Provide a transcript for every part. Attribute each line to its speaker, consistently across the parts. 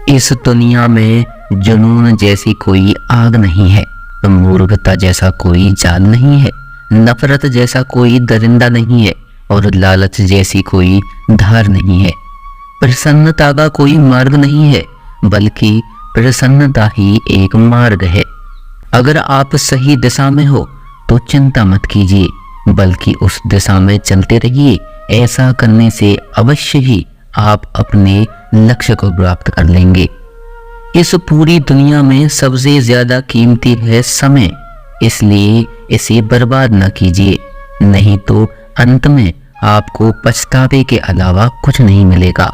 Speaker 1: इस दुनिया में जुनून जैसी कोई आग नहीं है, मूर्खता जैसा कोई जाल नहीं है, नफरत जैसा कोई दरिंदा नहीं है और लालच जैसी कोई धार नहीं है। प्रसन्नता का कोई मार्ग नहीं है, बल्कि प्रसन्नता ही एक मार्ग है। अगर आप सही दिशा में हो तो चिंता मत कीजिए, बल्कि उस दिशा में चलते रहिए। ऐसा करने से अवश्य ही आप अपने लक्ष्य को प्राप्त कर लेंगे। इस पूरी दुनिया में सबसे ज्यादा कीमती है समय, इसलिए इसे बर्बाद न कीजिए, नहीं तो अंत में आपको पछतावे के अलावा कुछ नहीं मिलेगा।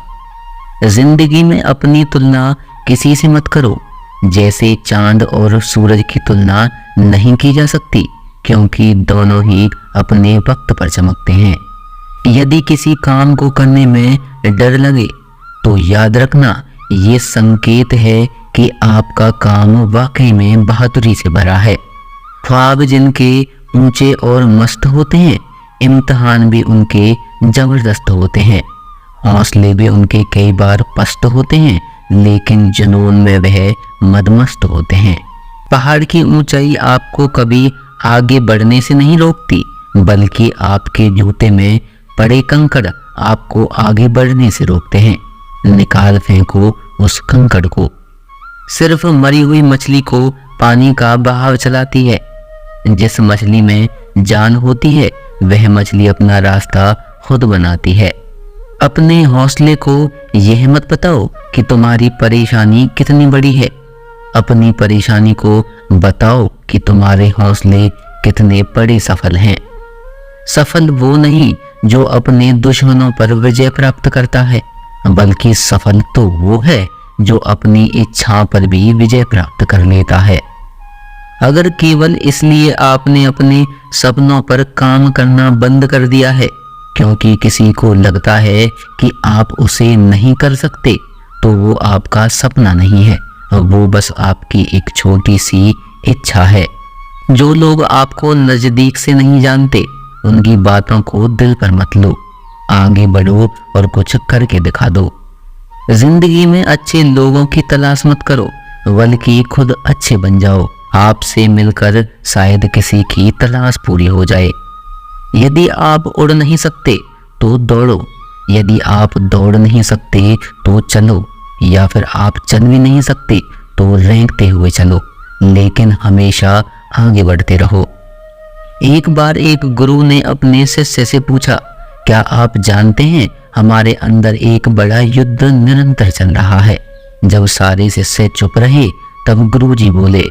Speaker 1: जिंदगी में अपनी तुलना किसी से मत करो, जैसे चांद और सूरज की तुलना नहीं की जा सकती, क्योंकि दोनों ही अपने वक्त पर चमकते हैं। यदि किसी काम को करने में डर लगे तो याद रखना, ये संकेत है कि आपका काम वाकई में बहादुरी से भरा है। ख्वाब जिनके ऊंचे और मस्त होते हैं, इम्तिहान भी उनके जबरदस्त होते हैं, हौसले भी उनके कई बार पस्त होते हैं, लेकिन जुनून में वह मदमस्त होते हैं। पहाड़ की ऊंचाई आपको कभी आगे बढ़ने से नहीं रोकती, बल्कि आपके जूते में पड़े कंकड़ आपको आगे बढ़ने से रोकते हैं। निकाल फेंको उस कंकड़ को। सिर्फ मरी हुई मछली को पानी का बहाव चलाती है। जिस मछली में जान होती है वह मछली अपना रास्ता खुद बनाती है। अपने हौसले को यह मत बताओ कि तुम्हारी परेशानी कितनी बड़ी है, अपनी परेशानी को बताओ कि तुम्हारे हौसले कितने बड़े सफल हैं। सफल वो नहीं जो अपने दुश्मनों पर विजय प्राप्त करता है, बल्कि सफल तो वो है जो अपनी इच्छा पर भी विजय प्राप्त कर लेता है। अगर केवल इसलिए आपने अपने सपनों पर काम करना बंद कर दिया है क्योंकि किसी को लगता है कि आप उसे नहीं कर सकते, तो वो आपका सपना नहीं है, वो बस आपकी एक छोटी सी इच्छा है। जो लोग आपको नजदीक से नहीं जानते, उनकी बातों को दिल पर मत लो। आगे बढ़ो और कुछ करके दिखा दो। जिंदगी में अच्छे लोगों की तलाश मत करो, बल्कि खुद अच्छे बन जाओ। आपसे मिलकर शायद किसी की तलाश पूरी हो जाए। यदि आप उड़ नहीं सकते तो दौड़ो, यदि आप दौड़ नहीं सकते तो चलो, या फिर आप चल भी नहीं सकते तो रेंगते हुए चलो, लेकिन हमेशा आगे बढ़ते रहो। एक बार एक गुरु ने अपने शिष्य से पूछा, क्या आप जानते हैं हमारे अंदर एक बड़ा युद्ध निरंतर चल रहा है। जब सारे शिष्य चुप रहे तब गुरुजी बोले,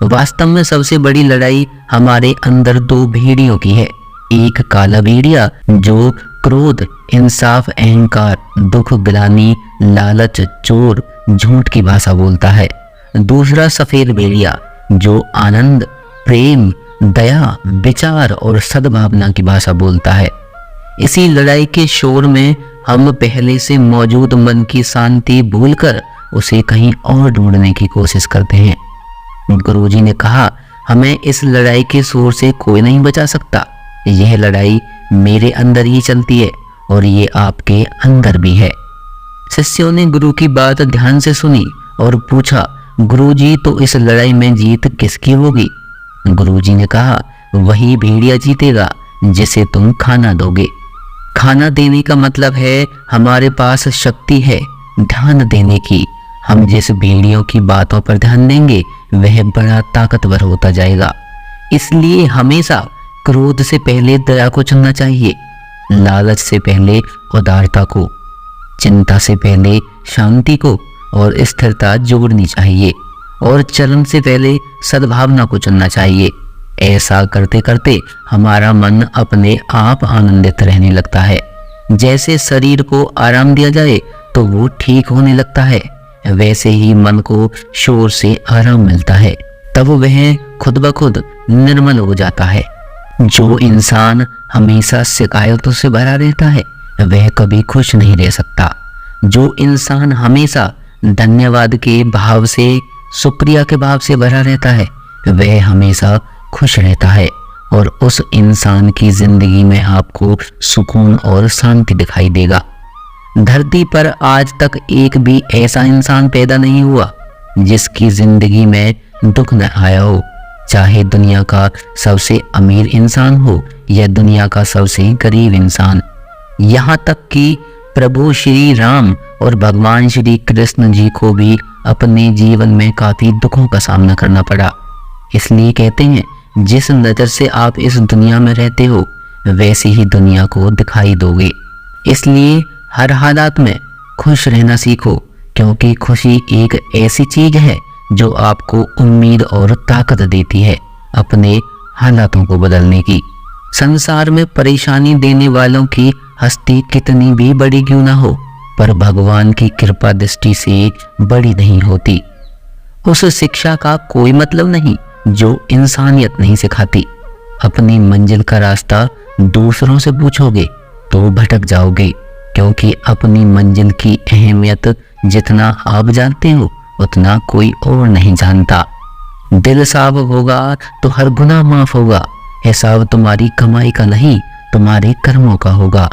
Speaker 1: वास्तव में सबसे बड़ी लड़ाई हमारे अंदर दो भेड़ियों की है। एक काला भेड़िया जो क्रोध, इंसाफ, अहंकार, दुख, ग्लानि, लालच, चोर, झूठ की भाषा बोलता है। दूसरा सफेद भेड़िया जो आनंद, प्रेम, दया, विचार और सद्भावना की भाषा बोलता है। इसी लड़ाई के शोर में हम पहले से मौजूद मन की शांति भूलकर उसे कहीं और ढूंढने की कोशिश करते हैं। गुरुजी ने कहा, हमें इस लड़ाई के शोर से कोई नहीं बचा सकता। यह लड़ाई मेरे अंदर ही चलती है और ये आपके अंदर भी है। शिष्यों ने गुरु की बात ध्यान से सुनी और पूछा, गुरुजी, तो इस लड़ाई में जीत किसकी होगी? गुरुजी ने कहा, वही भेड़िया जीतेगा जिसे तुम खाना दोगे। खाना देने का मतलब है हमारे पास शक्ति है ध्यान देने की। हम जिस भेड़ियों की बातों पर ध्यान देंगे वह बड़ा ताकतवर होता जाएगा। इसलिए हमेशा क्रोध से पहले दया को चुनना चाहिए, लालच से पहले उदारता को, चिंता से पहले शांति को और स्थिरता जोड़नी चाहिए, और चलन से पहले सद्भावना को चुनना चाहिए। ऐसा करते करते हमारा मन अपने आप आनंदित रहने लगता है। जैसे शरीर को आराम दिया जाए तो वो ठीक होने लगता है, वैसे ही मन को शोर से आराम मिलता है, तब वह खुद ब खुद निर्मल हो जाता है। जो इंसान हमेशा शिकायतों से भरा रहता है वह कभी खुश नहीं रह सकता। जो इंसान हमेशा धन्यवाद के भाव से, शुक्रिया के भाव से भरा रहता है वह हमेशा खुश रहता है, और उस इंसान की जिंदगी में आपको सुकून और शांति दिखाई देगा। धरती पर आज तक एक भी ऐसा इंसान पैदा नहीं हुआ जिसकी जिंदगी में दुख न आया हो, चाहे दुनिया का सबसे अमीर इंसान हो या दुनिया का सबसे गरीब इंसान। यहाँ तक कि प्रभु श्री राम और भगवान श्री कृष्ण जी को भी अपने जीवन में काफी दुखों का सामना करना पड़ा। इसलिए कहते हैं, जिस नज़र से आप इस दुनिया में रहते हो वैसी ही दुनिया को दिखाई दोगे। इसलिए हर हालात में खुश रहना सीखो, क्योंकि खुशी एक ऐसी चीज है जो आपको उम्मीद और ताकत देती है अपने हालातों को बदलने की। संसार में परेशानी देने वालों की हस्ती कितनी भी बड़ी क्यों ना हो, पर भगवान की कृपा दृष्टि से बड़ी नहीं होती। उस शिक्षा का कोई मतलब नहीं जो इंसानियत नहीं सिखाती। अपनी मंजिल का रास्ता दूसरों से पूछोगे तो भटक जाओगे, क्योंकि अपनी मंजिल की अहमियत जितना आप जानते हो उतना कोई और नहीं जानता। दिल साफ होगा तो हर गुनाह माफ होगा। हिसाब तुम्हारी कमाई का नहीं, तुम्हारे कर्मों का होगा।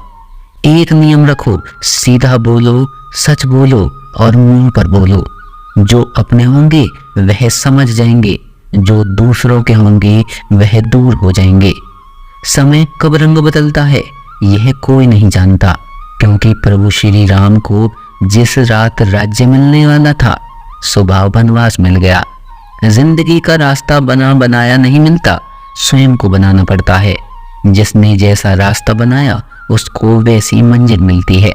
Speaker 1: एक नियम रखो, सीधा बोलो, सच बोलो और मुंह पर बोलो। जो अपने होंगे वह समझ जाएंगे, जो दूसरों के होंगे वह दूर हो जाएंगे। समय कब रंग बदलता है यह कोई नहीं जानता, क्योंकि प्रभु श्री राम को जिस रात राज्य मिलने वाला था सुबह वनवास मिल गया। जिंदगी का रास्ता बना बनाया नहीं मिलता, स्वयं को बनाना पड़ता है। जिसने जैसा रास्ता बनाया उसको वैसी मंजिल मिलती है।